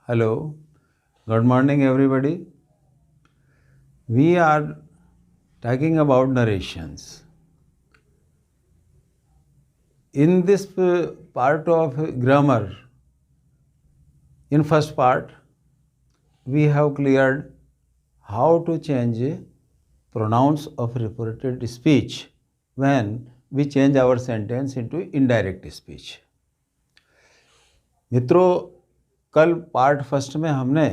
Hello, good morning everybody. We are talking about narrations. In this part of grammar, in first part, we have cleared how to change pronouns of reported speech when we change our sentence into indirect speech. मित्रों, कल part first में हमने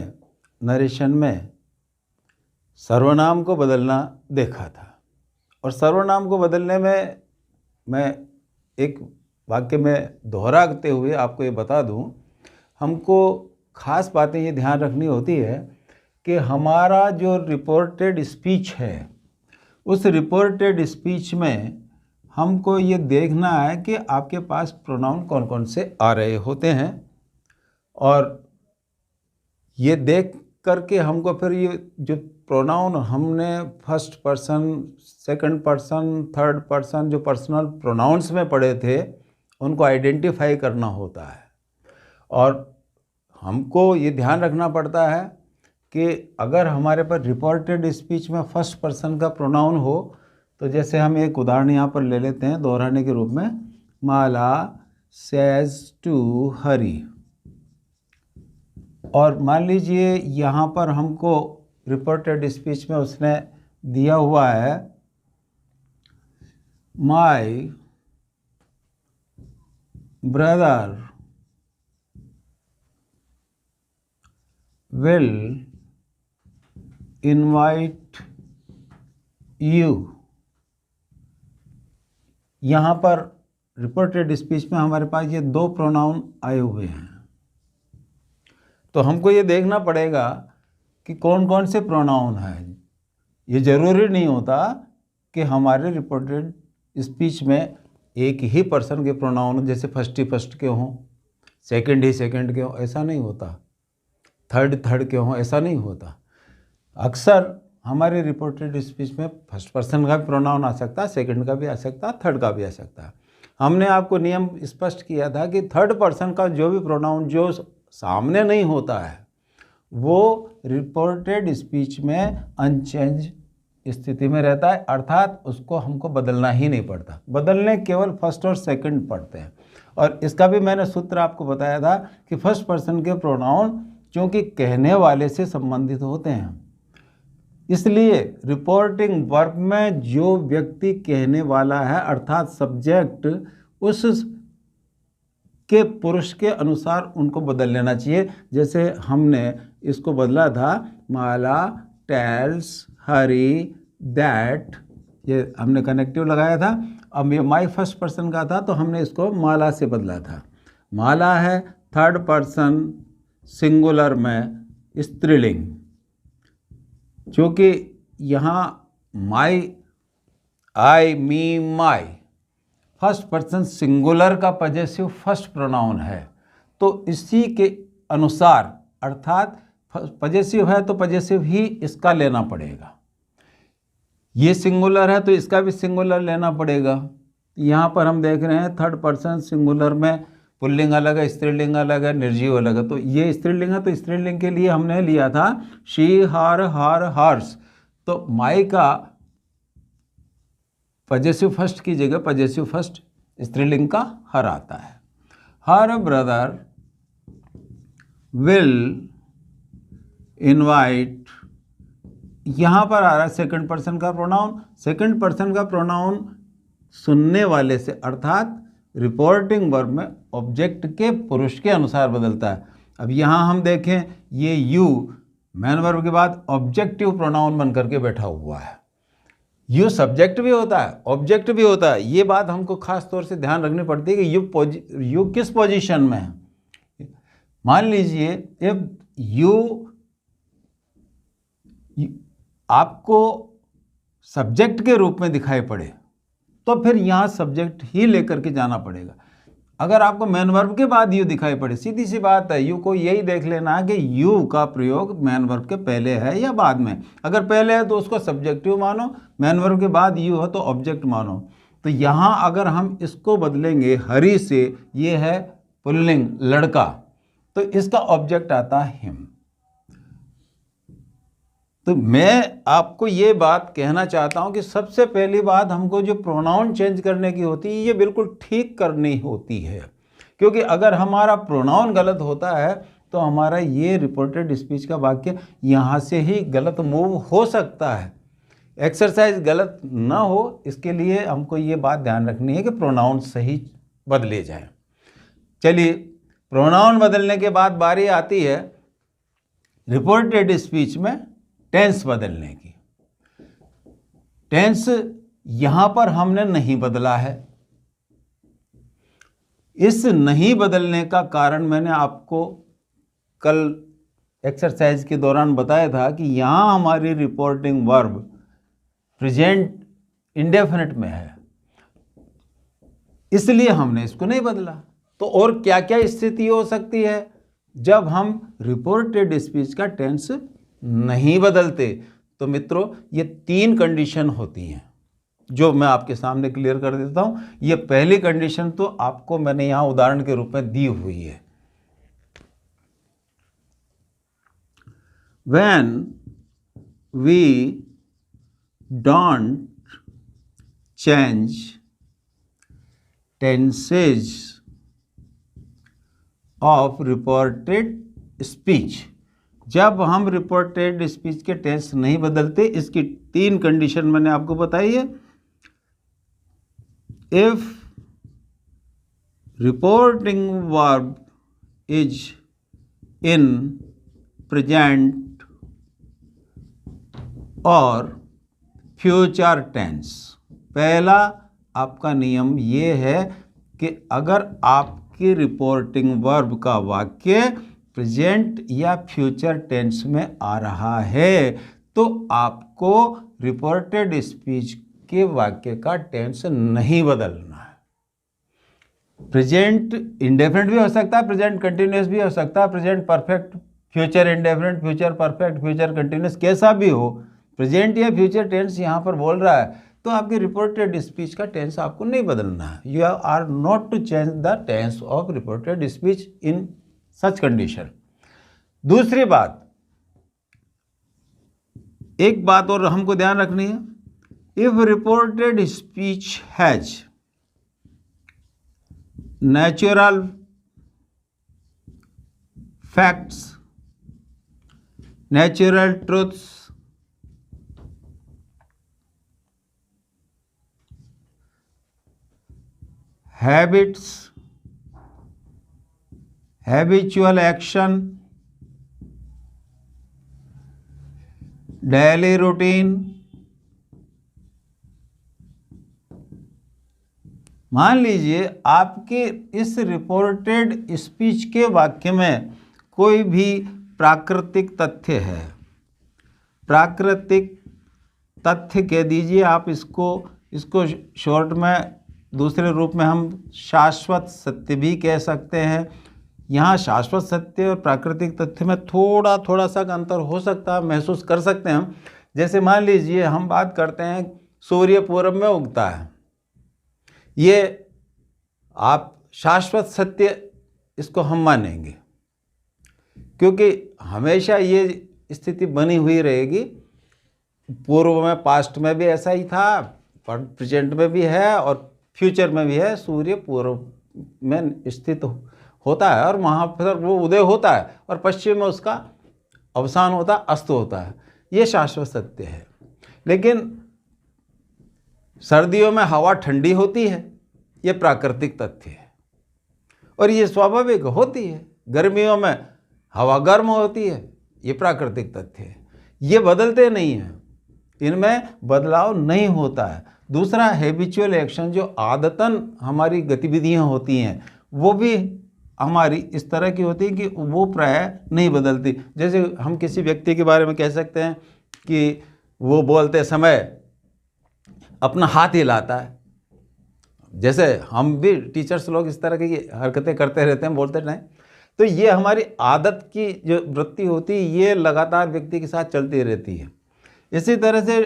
narration में सर्वनाम को बदलना देखा था और सर्वनाम को बदलने में मैं एक वाक्य में दोहराते हुए आपको ये बता दूं, हमको खास बातें ये ध्यान रखनी होती है कि हमारा जो रिपोर्टेड स्पीच है उस रिपोर्टेड स्पीच में हमको ये देखना है कि आपके पास प्रोनाउन कौन कौन से आ रहे होते हैं और ये देख करके हमको फिर ये जो प्रोनाउन हमने first person, second person, third person जो पर्सनल प्रोनाउंस में पढ़े थे उनको आइडेंटिफाई करना होता है। और हमको ये ध्यान रखना पड़ता है कि अगर हमारे पास रिपोर्टेड स्पीच में फर्स्ट पर्सन का प्रोनाउन हो तो जैसे हम एक उदाहरण यहाँ पर ले लेते हैं दोहराने के रूप में, माला सेज टू हरी। और मान लीजिए यहाँ पर हमको रिपोर्टेड स्पीच में उसने दिया हुआ है my brother will invite you. यहाँ पर रिपोर्टेड स्पीच में हमारे पास ये दो प्रोनाउन आए हुए हैं, तो हमको ये देखना पड़ेगा कि कौन कौन से प्रोनाउन हैं। ये ज़रूरी नहीं होता कि हमारे रिपोर्टेड स्पीच में एक ही पर्सन के प्रोनाउन जैसे फर्स्ट ही फर्स्ट के हों, सेकंड ही सेकंड के हों, ऐसा नहीं होता। थर्ड के हों, ऐसा नहीं होता। अक्सर हमारे रिपोर्टेड स्पीच में फर्स्ट पर्सन का भी प्रोनाउन आ सकता है, सेकंड का भी आ सकता है, थर्ड का भी आ सकता है। हमने आपको नियम स्पष्ट किया था कि थर्ड पर्सन का जो भी प्रोनाउन जो सामने नहीं होता है वो रिपोर्टेड स्पीच में अनचेंज स्थिति में रहता है, अर्थात उसको हमको बदलना ही नहीं पड़ता। बदलने केवल फर्स्ट और सेकंड पड़ते हैं। और इसका भी मैंने सूत्र आपको बताया था कि फर्स्ट पर्सन के प्रोनाउन क्योंकि कहने वाले से संबंधित होते हैं, इसलिए रिपोर्टिंग वर्ब में जो व्यक्ति कहने वाला है अर्थात सब्जेक्ट उस के पुरुष के अनुसार उनको बदल लेना चाहिए। जैसे हमने इसको बदला था माला टेल्स हरी दैट, ये हमने कनेक्टिव लगाया था। अब ये माई फर्स्ट पर्सन का था तो हमने इसको माला से बदला था। माला है थर्ड पर्सन सिंगुलर में स्त्रीलिंग, क्योंकि यहाँ माई आई मी माई फर्स्ट पर्सन सिंगुलर का पजेसिव फर्स्ट प्रोनाउन है, तो इसी के अनुसार अर्थात पजेसिव है तो पजेसिव ही इसका लेना पड़ेगा। ये सिंगुलर है तो इसका भी सिंगुलर लेना पड़ेगा। यहाँ पर हम देख रहे हैं थर्ड पर्सन सिंगुलर में पुल्लिंग अलग है, स्त्रीलिंग अलग है, निर्जीव अलग है। तो ये स्त्रीलिंग है तो स्त्रीलिंग के लिए हमने लिया था शी हार हर्स, तो माई का पजेसिव फर्स्ट की जगह पजेसिव फर्स्ट स्त्रीलिंग का हर आता है। हर ब्रदर विल इनवाइट, यहाँ पर आ रहा है सेकंड पर्सन का प्रोनाउन। सेकंड पर्सन का प्रोनाउन सुनने वाले से अर्थात रिपोर्टिंग वर्ब में ऑब्जेक्ट के पुरुष के अनुसार बदलता है। अब यहाँ हम देखें ये यू मैन वर्ब के बाद ऑब्जेक्टिव प्रोनाउन बन करके बैठा हुआ है। यू सब्जेक्ट भी होता है, ऑब्जेक्ट भी होता है। ये बात हमको खास तौर से ध्यान रखनी पड़ती है कि यू किस पोजीशन में है। मान लीजिए इफ यू आपको सब्जेक्ट के रूप में दिखाई पड़े तो फिर यहाँ सब्जेक्ट ही लेकर के जाना पड़ेगा। अगर आपको मैन वर्ब के बाद यू दिखाई पड़े, सीधी सी बात है, यू को यही देख लेना है कि यू का प्रयोग मैन वर्ब के पहले है या बाद में। अगर पहले है तो उसको सब्जेक्टिव मानो, मैन वर्ब के बाद यू है तो ऑब्जेक्ट मानो। तो यहाँ अगर हम इसको बदलेंगे हरी से, ये है पुल्लिंग लड़का, तो इसका ऑब्जेक्ट आता है हिम। तो मैं आपको ये बात कहना चाहता हूं कि सबसे पहली बात हमको जो प्रोनाउन चेंज करने की होती है ये बिल्कुल ठीक करनी होती है, क्योंकि अगर हमारा प्रोनाउन गलत होता है तो हमारा ये रिपोर्टेड स्पीच का वाक्य यहाँ से ही गलत मूव हो सकता है। एक्सरसाइज गलत ना हो इसके लिए हमको ये बात ध्यान रखनी है कि प्रोनाउन सही बदले जाए। चलिए, प्रोनाउन बदलने के बाद बारी आती है रिपोर्टेड स्पीच में टेंस बदलने की। टेंस यहां पर हमने नहीं बदला है। इस नहीं बदलने का कारण मैंने आपको कल एक्सरसाइज के दौरान बताया था कि यहां हमारी रिपोर्टिंग वर्ब प्रेजेंट इंडेफिनिट में है, इसलिए हमने इसको नहीं बदला। तो और क्या क्या स्थिति हो सकती है जब हम रिपोर्टेड स्पीच का टेंस नहीं बदलते? तो मित्रों, ये 3 कंडीशन होती हैं जो मैं आपके सामने क्लियर कर देता हूं। ये पहली कंडीशन तो आपको मैंने यहां उदाहरण के रूप में दी हुई है। When we don't change tenses of reported speech, जब हम रिपोर्टेड स्पीच के टेंस नहीं बदलते, इसकी 3 कंडीशन मैंने आपको बताई है। If reporting verb is in present और फ्यूचर टेंस। पहला आपका नियम ये है कि अगर आपकी रिपोर्टिंग वर्ब का वाक्य प्रेजेंट या फ्यूचर टेंस में आ रहा है तो आपको रिपोर्टेड स्पीच के वाक्य का टेंस नहीं बदलना है। प्रेजेंट इंडेफिनिट भी हो सकता है, प्रेजेंट कंटिन्यूअस भी हो सकता है, present perfect, future indefinite, future perfect, future continuous, कैसा भी हो, प्रेजेंट या फ्यूचर टेंस यहाँ पर बोल रहा है तो आपकी रिपोर्टेड स्पीच का टेंस आपको नहीं बदलना है। You are not to change the tense of reported speech in such condition. दूसरी बात, एक बात और हमको ध्यान रखनी है। If reported speech has natural facts, natural truths, habits, habitual action, daily routine। मान लीजिए आपके इस रिपोर्टेड स्पीच के वाक्य में कोई भी प्राकृतिक तथ्य है। प्राकृतिक तथ्य कह दीजिए आप इसको शॉर्ट में दूसरे रूप में हम शाश्वत सत्य भी कह सकते हैं। यहाँ शाश्वत सत्य और प्राकृतिक तथ्य में थोड़ा सा अंतर हो सकता है, महसूस कर सकते हैं हम। जैसे मान लीजिए हम बात करते हैं सूर्य पूरब में उगता है, ये आप शाश्वत सत्य इसको हम मानेंगे क्योंकि हमेशा ये स्थिति बनी हुई रहेगी। पूर्व में, पास्ट में भी ऐसा ही था, प्रेजेंट में भी है और फ्यूचर में भी है। सूर्य पूर्व में स्थित होता है और वहाँ पर वो उदय होता है और पश्चिम में उसका अवसान होता है, अस्त होता है। ये शाश्वत सत्य है। लेकिन सर्दियों में हवा ठंडी होती है, ये प्राकृतिक तथ्य है और ये स्वाभाविक होती है। गर्मियों में हवा गर्म होती है, ये प्राकृतिक तथ्य है। ये बदलते नहीं हैं, इनमें बदलाव नहीं होता है। दूसरा, हैबिचुअल एक्शन, जो आदतन हमारी गतिविधियां होती हैं वो भी हमारी इस तरह की होती है कि वो प्रायः नहीं बदलती। जैसे हम किसी व्यक्ति के बारे में कह सकते हैं कि वो बोलते समय अपना हाथ हिलाता है। जैसे हम भी टीचर्स लोग इस तरह की हरकतें करते रहते हैं, बोलते नहीं। तो ये हमारी आदत की जो वृत्ति होती है ये लगातार व्यक्ति के साथ चलती रहती है। इसी तरह से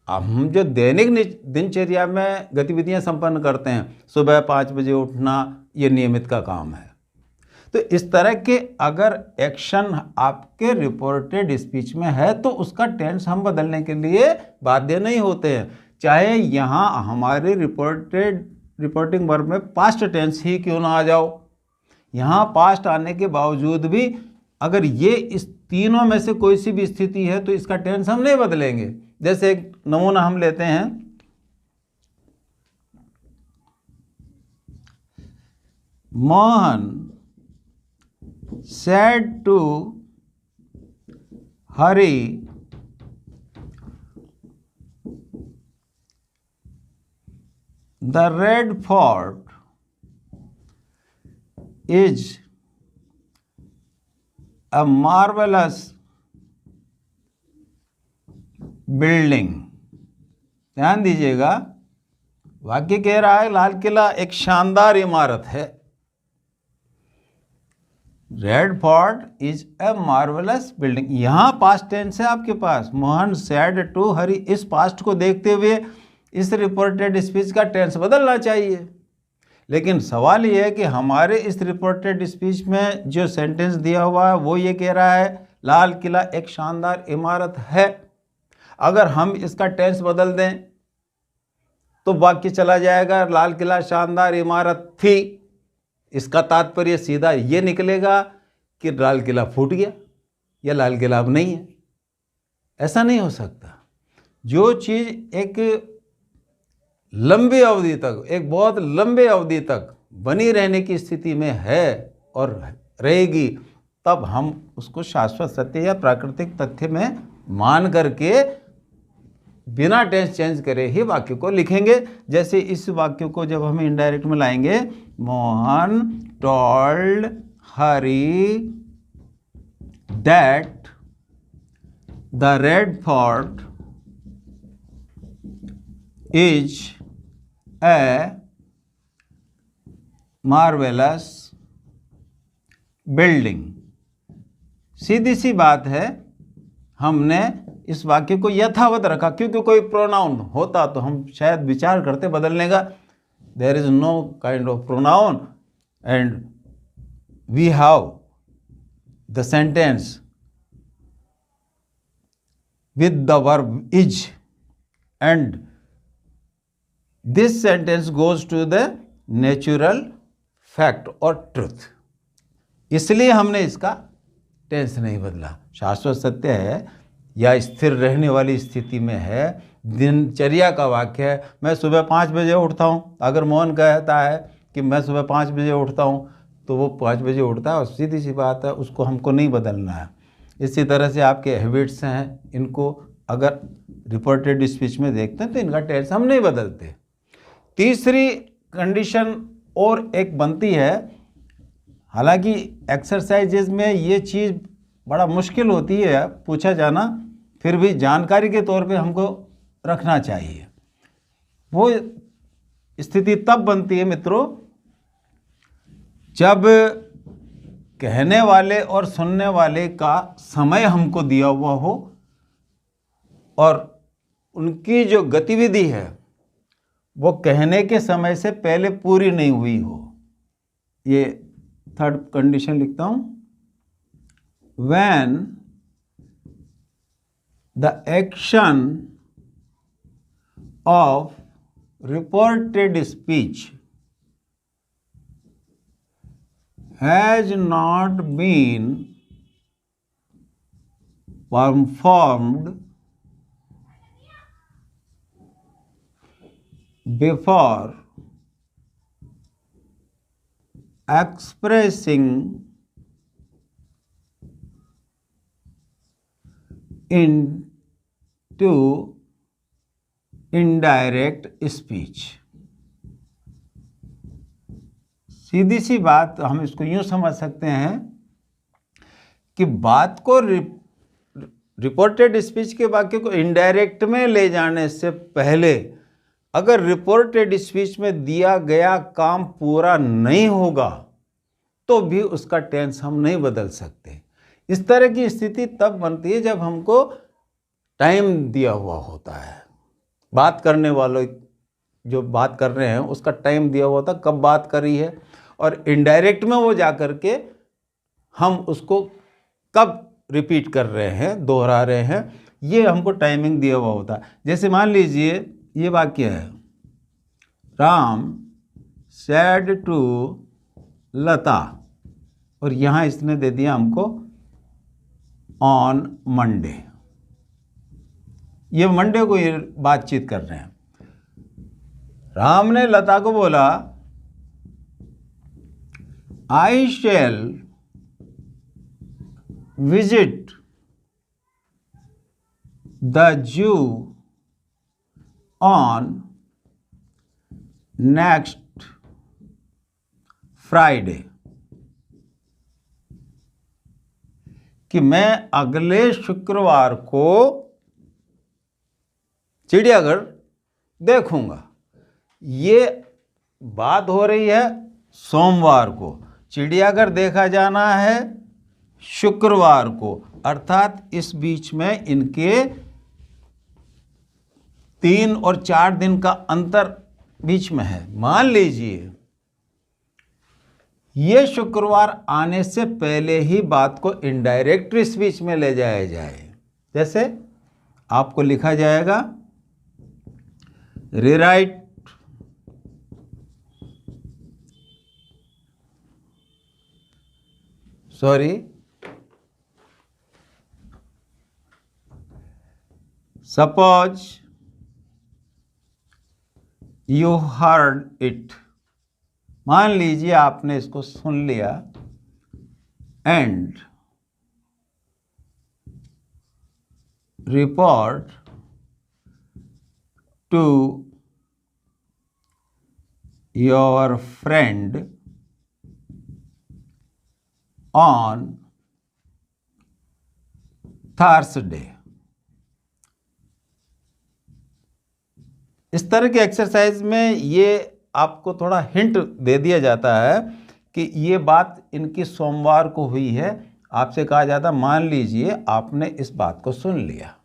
हम जो दैनिक दिनचर्या में गतिविधियां संपन्न करते हैं, सुबह 5 बजे उठना, ये नियमित का काम है। तो इस तरह के अगर एक्शन आपके रिपोर्टेड स्पीच में है तो उसका टेंस हम बदलने के लिए बाध्य नहीं होते हैं, चाहे यहाँ हमारे रिपोर्टिंग वर्ब में पास्ट टेंस ही क्यों ना आ जाओ। यहाँ पास्ट आने के बावजूद भी अगर ये इस तीनों में से कोई सी भी स्थिति है तो इसका टेंस हम नहीं बदलेंगे। जैसे एक नमूना हम लेते हैं, Mohan said to Hari the red fort is a marvelous building। ध्यान दीजिएगा, वाक्य कह रहा है लाल किला एक शानदार इमारत है। Red Fort is A marvellous building, यहाँ पास्ट टेंस है आपके पास। मोहन सैड टू हरी, इस पास्ट को देखते हुए इस रिपोर्टेड स्पीच का टेंस बदलना चाहिए। लेकिन सवाल ये है कि हमारे इस रिपोर्टेड स्पीच में जो सेंटेंस दिया हुआ है वो ये कह रहा है लाल किला एक शानदार इमारत है। अगर हम इसका टेंस बदल दें तो वाक्य चला जाएगा लाल किला शानदार इमारत थी। इसका तात्पर्य सीधा ये निकलेगा कि लाल किला फूट गया या लाल किला अब नहीं है। ऐसा नहीं हो सकता। जो चीज़ एक लंबी अवधि तक, एक बहुत लंबे अवधि तक बनी रहने की स्थिति में है और रहेगी, तब हम उसको शाश्वत सत्य या प्राकृतिक तथ्य में मान करके बिना टेंस चेंज करे ही वाक्य को लिखेंगे। जैसे इस वाक्य को जब हम इनडायरेक्ट में लाएंगे, Mohan told Hari that the Red Fort is a marvellous building. सीधी सी बात है, हमने इस वाक्य को यथावत रखा, क्योंकि कोई प्रोनाउन होता तो हम शायद विचार करते बदलने का। There is no kind of pronoun and we have the sentence with the verb is and this sentence goes to the natural fact और truth। इसलिए हमने इसका टेंस नहीं बदला। शाश्वत सत्य है या स्थिर रहने वाली स्थिति में है, दिनचर्या का वाक्य है। मैं सुबह 5 बजे उठता हूँ, अगर मोहन कहता है कि मैं सुबह 5 बजे उठता हूँ तो वो 5 बजे उठता है और सीधी सी बात है, उसको हमको नहीं बदलना है। इसी तरह से आपके हैबिट्स हैं, इनको अगर रिपोर्टेड स्पीच में देखते हैं तो इनका टेंस हम नहीं बदलते। तीसरी कंडीशन और एक बनती है, हालांकि एक्सरसाइजेज में ये चीज़ बड़ा मुश्किल होती है पूछा जाना, फिर भी जानकारी के तौर पे हमको रखना चाहिए। वो स्थिति तब बनती है मित्रों जब कहने वाले और सुनने वाले का समय हमको दिया हुआ हो और उनकी जो गतिविधि है वो कहने के समय से पहले पूरी नहीं हुई हो। ये थर्ड कंडीशन लिखता हूं, when the action of reported speech has not been performed before expressing into indirect speech। सीधी सी बात हम इसको यूँ समझ सकते हैं कि बात को रिपोर्टेड स्पीच के वाक्य को इनडायरेक्ट में ले जाने से पहले अगर रिपोर्टेड स्पीच में दिया गया काम पूरा नहीं होगा तो भी उसका टेंस हम नहीं बदल सकते। इस तरह की स्थिति तब बनती है जब हमको टाइम दिया हुआ होता है। बात करने वालों जो बात कर रहे हैं उसका टाइम दिया हुआ होता, कब बात करी है, और इनडायरेक्ट में वो जा कर के हम उसको कब रिपीट कर रहे हैं, दोहरा रहे हैं, ये हमको टाइमिंग दिया हुआ होता है। जैसे मान लीजिए ये वाक्य है, राम सैड टू लता, और यहाँ इसने दे दिया हमको ऑन मंडे। ये मंडे को ये बातचीत कर रहे हैं। राम ने लता को बोला, I shall visit the zoo on next Friday, कि मैं अगले शुक्रवार को चिड़ियाघर देखूंगा। ये बात हो रही है सोमवार को, चिड़ियाघर देखा जाना है शुक्रवार को, अर्थात इस बीच में इनके 3 और 4 दिन का अंतर बीच में है। मान लीजिए ये शुक्रवार आने से पहले ही बात को इनडायरेक्ट स्पीच में ले जाया जाए। जैसे आपको लिखा जाएगा, rewrite suppose you heard it, मान लीजिए आपने इसको सुन लिया, and report to your friend on Thursday. इस तरह के एक्सरसाइज में ये आपको थोड़ा हिंट दे दिया जाता है कि ये बात इनकी सोमवार को हुई है। आपसे कहा जाता, मान लीजिए आपने इस बात को सुन लिया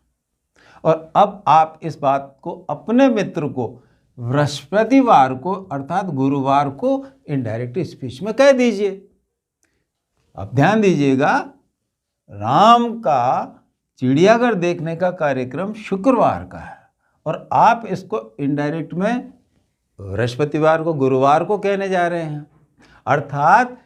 और अब आप इस बात को अपने मित्र को बृहस्पतिवार को अर्थात गुरुवार को इनडायरेक्ट स्पीच में कह दीजिए। अब ध्यान दीजिएगा, राम का चिड़ियाघर देखने का कार्यक्रम शुक्रवार का है और आप इसको इनडायरेक्ट में बृहस्पतिवार को गुरुवार को कहने जा रहे हैं, अर्थात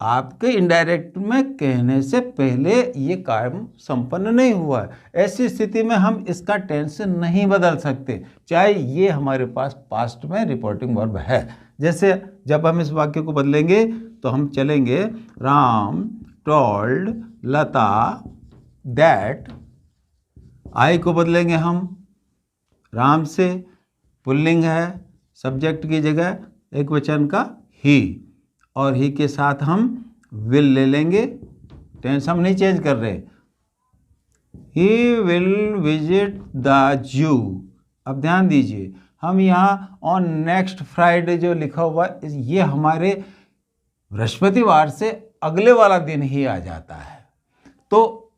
आपके इनडायरेक्ट में कहने से पहले ये काम संपन्न नहीं हुआ है। ऐसी स्थिति में हम इसका टेंस नहीं बदल सकते, चाहे ये हमारे पास पास्ट में रिपोर्टिंग वर्ब है। जैसे जब हम इस वाक्य को बदलेंगे तो हम चलेंगे, राम टोल्ड लता दैट, आई को बदलेंगे हम राम से, पुल्लिंग है, सब्जेक्ट की जगह एक वचन का ही, और ही के साथ हम विल ले लेंगे, टेंस हम नहीं चेंज कर रहे। ही विल विजिट द जू। अब ध्यान दीजिए, हम यहाँ ऑन नेक्स्ट फ्राइडे जो लिखा हुआ ये हमारे बृहस्पतिवार से अगले वाला दिन ही आ जाता है, तो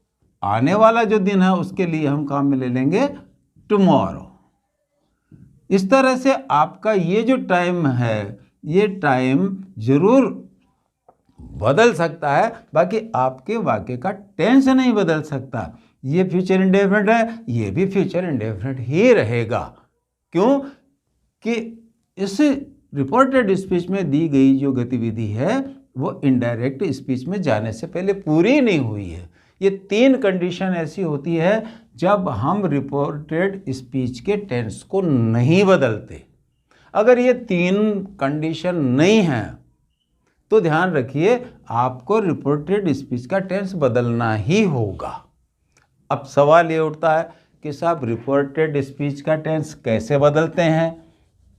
आने वाला जो दिन है उसके लिए हम काम में ले लेंगे टुमारो। इस तरह से आपका ये जो टाइम है, ये टाइम जरूर बदल सकता है, बाकी आपके वाक्य का टेंस नहीं बदल सकता। ये फ्यूचर इंडेफिनिट है, ये भी फ्यूचर इंडेफिनिट ही रहेगा। क्यों कि इस रिपोर्टेड स्पीच में दी गई जो गतिविधि है वो इनडायरेक्ट स्पीच में जाने से पहले पूरी नहीं हुई है। ये 3 कंडीशन ऐसी होती है जब हम रिपोर्टेड स्पीच के टेंस को नहीं बदलते। अगर ये 3 कंडीशन नहीं हैं तो ध्यान रखिए आपको रिपोर्टेड स्पीच का टेंस बदलना ही होगा। अब सवाल ये उठता है कि साहब रिपोर्टेड स्पीच का टेंस कैसे बदलते हैं?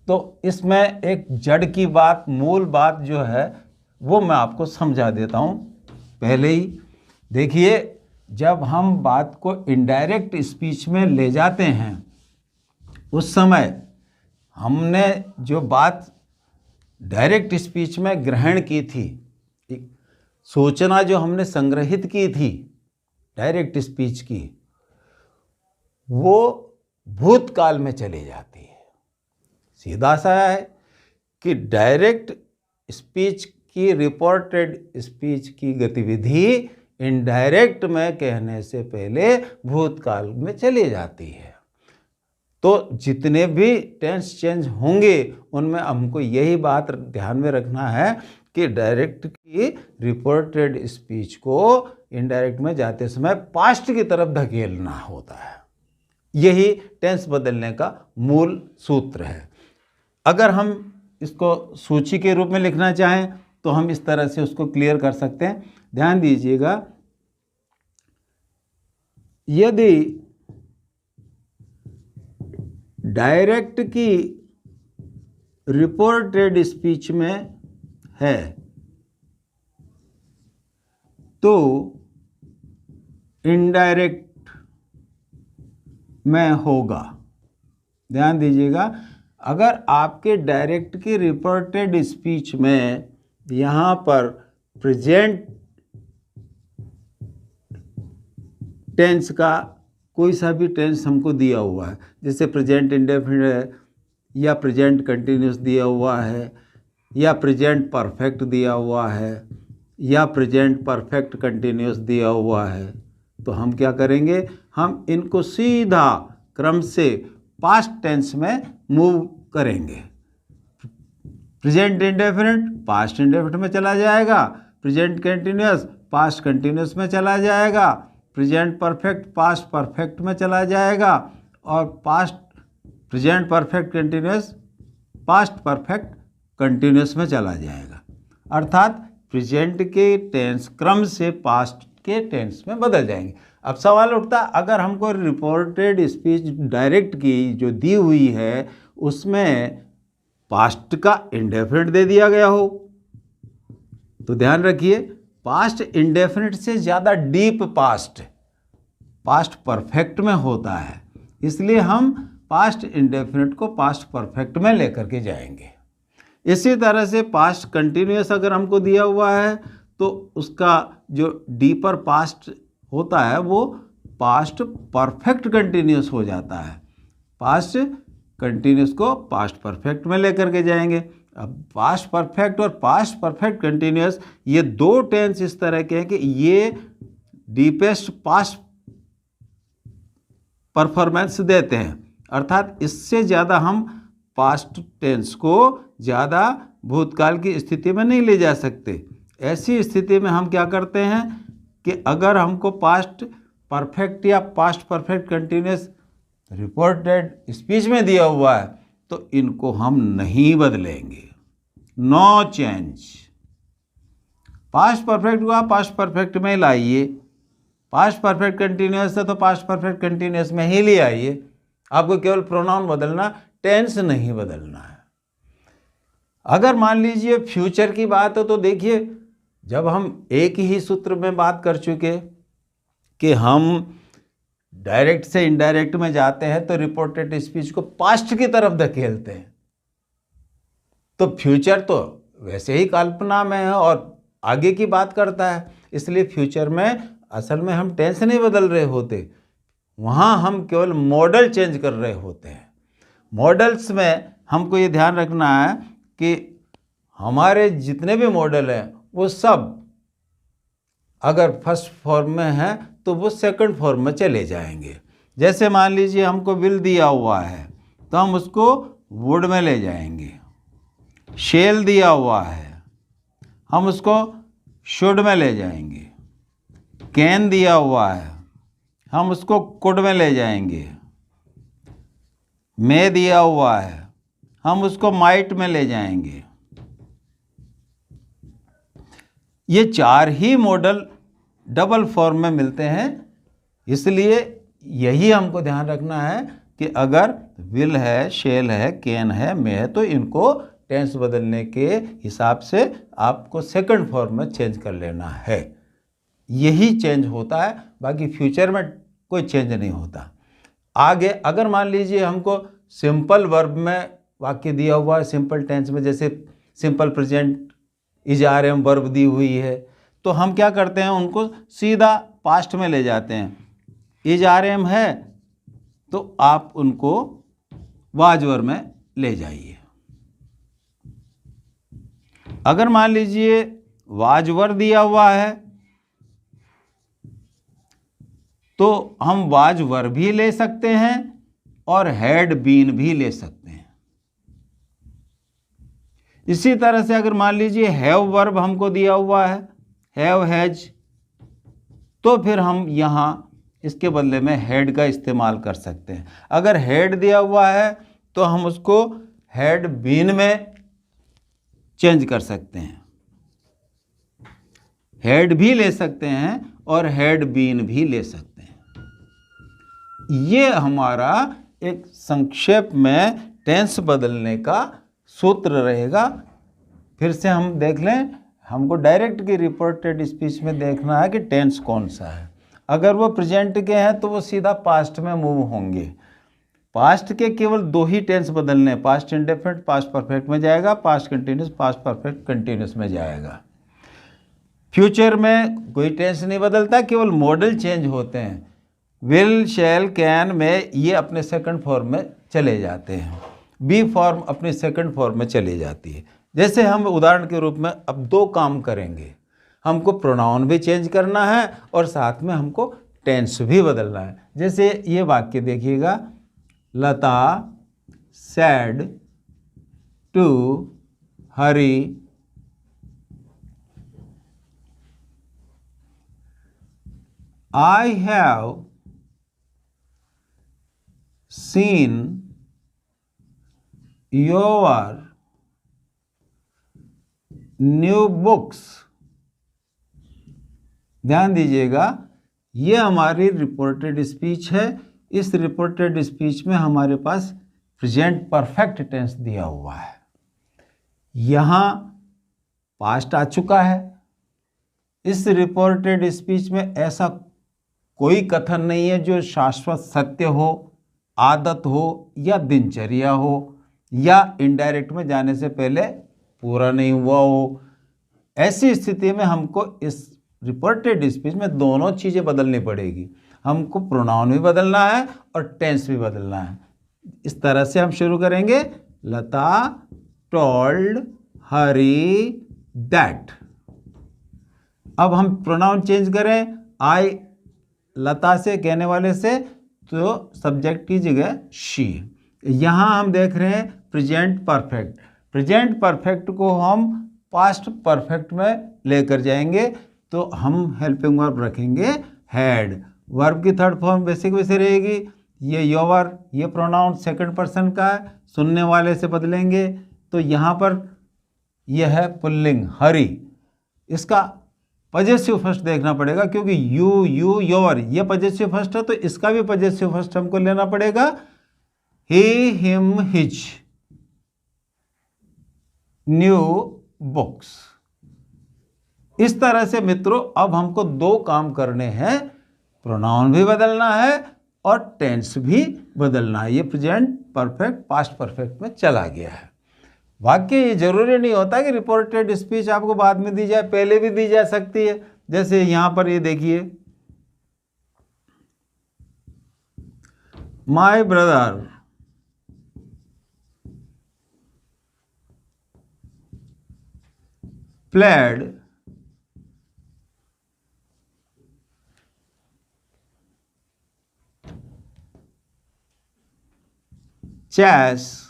तो इसमें एक जड़ की बात, मूल बात जो है वो मैं आपको समझा देता हूँ पहले ही। देखिए, जब हम बात को इनडायरेक्ट स्पीच में ले जाते हैं उस समय हमने जो बात डायरेक्ट स्पीच में ग्रहण की थी, सूचना जो हमने संग्रहित की थी डायरेक्ट स्पीच की, वो भूतकाल में चली जाती है। सीधा सा है कि डायरेक्ट स्पीच कि रिपोर्टेड स्पीच की गतिविधि इनडायरेक्ट में कहने से पहले भूतकाल में चली जाती है। तो जितने भी टेंस चेंज होंगे उनमें हमको यही बात ध्यान में रखना है कि डायरेक्ट की रिपोर्टेड स्पीच को इनडायरेक्ट में जाते समय पास्ट की तरफ धकेलना होता है। यही टेंस बदलने का मूल सूत्र है। अगर हम इसको सूची के रूप में लिखना चाहें तो हम इस तरह से उसको क्लियर कर सकते हैं। ध्यान दीजिएगा, यदि डायरेक्ट की रिपोर्टेड स्पीच में है तो इनडायरेक्ट में होगा। ध्यान दीजिएगा, अगर आपके डायरेक्ट की रिपोर्टेड स्पीच में यहाँ पर प्रेजेंट टेंस का कोई सा भी टेंस हमको दिया हुआ है, जैसे प्रेजेंट इंडेफिनिट है या प्रेजेंट कंटिन्यूस दिया हुआ है या प्रेजेंट परफेक्ट दिया हुआ है या प्रेजेंट परफेक्ट कंटिन्यूस दिया हुआ है, तो हम क्या करेंगे, हम इनको सीधा क्रम से पास्ट टेंस में मूव करेंगे। प्रेजेंट इंडेफिनिट पास्ट इंडेफिनिट में चला जाएगा, प्रेजेंट कंटिन्यूस पास्ट कंटिन्यूस में चला जाएगा, प्रेजेंट परफेक्ट पास्ट परफेक्ट में चला जाएगा और past present perfect continuous past perfect continuous में चला जाएगा। अर्थात प्रेजेंट के टेंस क्रम से पास्ट के टेंस में बदल जाएंगे। अब सवाल उठता, अगर हमको रिपोर्टेड स्पीच डायरेक्ट की जो दी हुई है उसमें पास्ट का इंडेफिनिट दे दिया गया हो, तो ध्यान रखिए पास्ट इंडेफिनिट से ज़्यादा डीप पास्ट परफेक्ट में होता है, इसलिए हम पास्ट इंडेफिनिट को पास्ट परफेक्ट में लेकर के जाएंगे। इसी तरह से पास्ट कंटिन्यूस अगर हमको दिया हुआ है तो उसका जो डीपर पास्ट होता है वो पास्ट परफेक्ट कंटिन्यूस हो जाता है। पास्ट कंटिन्यूस को पास्ट परफेक्ट में लेकर के जाएंगे। अब पास्ट परफेक्ट और पास्ट परफेक्ट कंटिन्यूस ये दो टेंस इस तरह के हैं कि ये डीपेस्ट पास्ट परफॉर्मेंस देते हैं, अर्थात इससे ज़्यादा हम पास्ट टेंस को ज़्यादा भूतकाल की स्थिति में नहीं ले जा सकते। ऐसी स्थिति में हम क्या करते हैं कि अगर हमको पास्ट परफेक्ट या past perfect continuous reported speech में दिया हुआ है तो इनको हम नहीं बदलेंगे, नो चेंज। पास्ट परफेक्ट हुआ पास्ट परफेक्ट में लाइए, पास्ट परफेक्ट कंटिन्यूस है तो पास्ट परफेक्ट कंटिन्यूस में ही ले आइए। आपको केवल प्रोनाउन बदलना, टेंस नहीं बदलना है। अगर मान लीजिए फ्यूचर की बात है तो देखिए, जब हम एक ही सूत्र में बात कर चुके कि हम डायरेक्ट से इनडायरेक्ट में जाते हैं तो रिपोर्टेड स्पीच को पास्ट की तरफ धकेलते हैं, तो फ्यूचर तो वैसे ही कल्पना में है और आगे की बात करता है, इसलिए फ्यूचर में असल में हम टेंस नहीं बदल रहे होते, वहाँ हम केवल मॉडल चेंज कर रहे होते हैं। मॉडल्स में हमको ये ध्यान रखना है कि हमारे जितने भी मॉडल हैं वो सब अगर फर्स्ट फॉर्म में है तो वो सेकंड फॉर्म में चले जाएंगे। जैसे मान लीजिए हमको विल दिया हुआ है तो हम उसको वुड में ले जाएंगे। शेल दिया हुआ है हम उसको शुड में ले जाएंगे। कैन दिया हुआ है हम उसको कुड में ले जाएंगे। मे दिया हुआ है हम उसको माइट में ले जाएंगे। ये चार ही मॉडल डबल फॉर्म में मिलते हैं, इसलिए यही हमको ध्यान रखना है कि अगर विल है, शेल है, कैन है, मे है तो इनको टेंस बदलने के हिसाब से आपको सेकंड फॉर्म में चेंज कर लेना है। यही चेंज होता है, बाकी फ्यूचर में कोई चेंज नहीं होता। आगे अगर मान लीजिए हमको सिंपल वर्ब में वाक्य दिया हुआ है, सिंपल टेंस में, जैसे simple present is are am verb दी हुई है, तो हम क्या करते हैं उनको सीधा पास्ट में ले जाते हैं। इज आर एम है तो आप उनको वाज वर्ब में ले जाइए। अगर मान लीजिए वाज वर दिया हुआ है तो हम वाज वर भी ले सकते हैं और हैड बीन भी ले सकते हैं। इसी तरह से अगर मान लीजिए हैव वर्ब हमको दिया हुआ है, हैव हैज, तो फिर हम यहाँ इसके बदले में हैड का इस्तेमाल कर सकते हैं। अगर हैड दिया हुआ है तो हम उसको हैड बीन में चेंज कर सकते हैं, हैड भी ले सकते हैं और हैड बीन भी ले सकते हैं। ये हमारा एक संक्षेप में टेंस बदलने का सूत्र रहेगा। फिर से हम देख लें, हमको डायरेक्ट की रिपोर्टेड स्पीच में देखना है कि टेंस कौन सा है। अगर वो प्रेजेंट के हैं तो वो सीधा पास्ट में मूव होंगे। पास्ट के केवल दो ही टेंस बदलने, पास्ट इंडेफिनिट पास्ट परफेक्ट में जाएगा, past continuous past perfect continuous में जाएगा। फ्यूचर में कोई टेंस नहीं बदलता, केवल मॉडल चेंज होते हैं। विल, शैल, कैन में ये अपने सेकंड फॉर्म में चले जाते हैं, बी फॉर्म अपनी सेकंड फॉर्म में चली जाती है। जैसे हम उदाहरण के रूप में अब दो काम करेंगे, हमको प्रोनाउन भी चेंज करना है और साथ में हमको टेंस भी बदलना है। जैसे ये वाक्य देखिएगा, Lata said to Hari I have seen your new books. ध्यान दीजिएगा, ये हमारी रिपोर्टेड स्पीच है। इस रिपोर्टेड स्पीच में हमारे पास प्रेजेंट परफेक्ट टेंस दिया हुआ है। यहाँ पास्ट आ चुका है। इस रिपोर्टेड स्पीच में ऐसा कोई कथन नहीं है जो शाश्वत सत्य हो, आदत हो या दिनचर्या हो या इनडायरेक्ट में जाने से पहले पूरा नहीं हुआ हो। ऐसी स्थिति में हमको इस रिपोर्टेड स्पीच में दोनों चीज़ें बदलनी पड़ेगी। हमको प्रोनाउन भी बदलना है और टेंस भी बदलना है। इस तरह से हम शुरू करेंगे, लता टोल्ड हरी दैट। अब हम प्रोनाउन चेंज करें, आई लता से कहने वाले से, तो सब्जेक्ट की जगह शी। यहाँ हम देख रहे हैं प्रेजेंट परफेक्ट। प्रेजेंट परफेक्ट को हम पास्ट परफेक्ट में लेकर जाएंगे तो हम हेल्पिंग वर्ब रखेंगे हैड। वर्ब की थर्ड फॉर्म बेसिक वैसे रहेगी। ये योर, ये प्रोनाउन सेकंड पर्सन का है, सुनने वाले से बदलेंगे। तो यहाँ पर यह है पुल्लिंग हरी, इसका पजेसिव फर्स्ट देखना पड़ेगा क्योंकि यू योर ये पजेसिव फर्स्ट है, तो इसका भी पजेसिव फर्स्ट हमको लेना पड़ेगा। ही हिम हिज न्यू बुक्स। इस तरह से मित्रों अब हमको दो काम करने हैं, प्रोनाउन भी बदलना है और टेंस भी बदलना है। ये प्रेजेंट परफेक्ट पास्ट परफेक्ट में चला गया है। वाक्य ये जरूरी नहीं होता कि रिपोर्टेड स्पीच आपको बाद में दी जाए, पहले भी दी जा सकती है। जैसे यहां पर ये देखिए, my brother played chess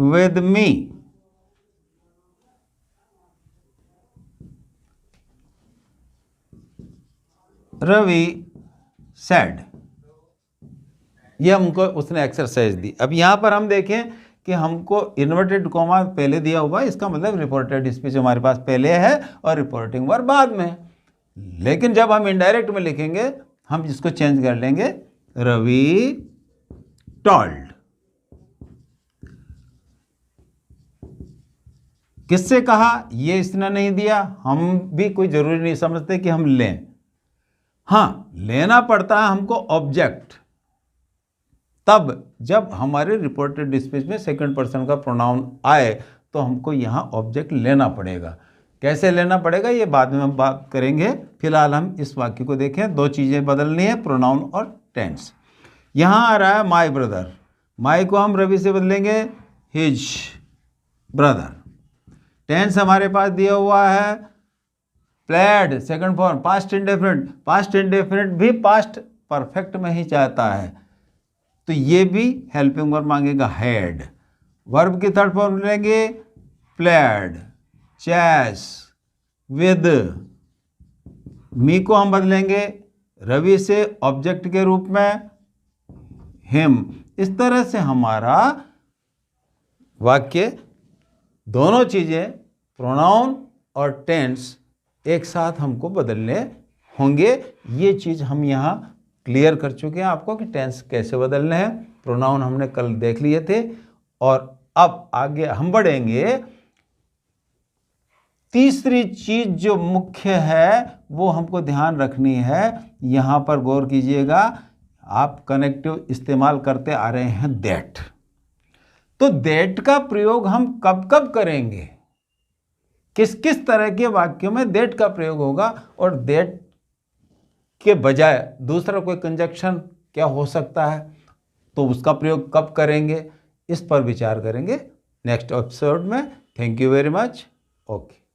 with me। Ravi said। ये हमको उसने एक्सरसाइज दी। अब यहाँ पर हम देखें कि हमको इन्वर्टेड कॉमा पहले दिया हुआ है, इसका मतलब रिपोर्टेड स्पीच हमारे पास पहले है और रिपोर्टिंग वर्ब बाद में। लेकिन जब हम इनडायरेक्ट में लिखेंगे हम इसको चेंज कर लेंगे, रवि टोल्ड। किससे कहा, ये इसने नहीं दिया, हम भी कोई जरूरी नहीं समझते कि हम लें। हाँ, लेना पड़ता है हमको ऑब्जेक्ट तब जब हमारे रिपोर्टेड स्पीच में सेकंड पर्सन का प्रोनाउन आए तो हमको यहाँ ऑब्जेक्ट लेना पड़ेगा। कैसे लेना पड़ेगा ये बाद में हम बात करेंगे। फिलहाल हम इस वाक्य को देखें। दो चीज़ें बदलनी है, प्रोनाउन और टेंस। यहाँ आ रहा है माय ब्रदर। माय को हम रवि से बदलेंगे हिज ब्रदर। टेंस हमारे पास दिया हुआ है played, second form, past indefinite. Past indefinite भी पास्ट परफेक्ट में ही चाहता है, तो ये भी हेल्पिंग वर्ब मांगेगा हैड। वर्ब की थर्ड फॉर्म लेंगे प्लेड, चैस, विद। मी को हम बदलेंगे रवि से ऑब्जेक्ट के रूप में हिम। इस तरह से हमारा वाक्य दोनों चीज़ें प्रोनाउन और टेंस एक साथ हमको बदलने होंगे। ये चीज़ हम यहाँ क्लियर कर चुके हैं आपको कि टेंस कैसे बदलने हैं। प्रोनाउन हमने कल देख लिए थे और अब आगे हम बढ़ेंगे। तीसरी चीज जो मुख्य है वो हमको ध्यान रखनी है, यहाँ पर गौर कीजिएगा। आप कनेक्टिव इस्तेमाल करते आ रहे हैं दैट, तो दैट का प्रयोग हम कब कब करेंगे, किस किस तरह के वाक्यों में दैट का प्रयोग होगा, और दैट के बजाय दूसरा कोई कंजक्शन क्या हो सकता है, तो उसका प्रयोग कब करेंगे, इस पर विचार करेंगे नेक्स्ट एपिसोड में। Thank you very much. Okay.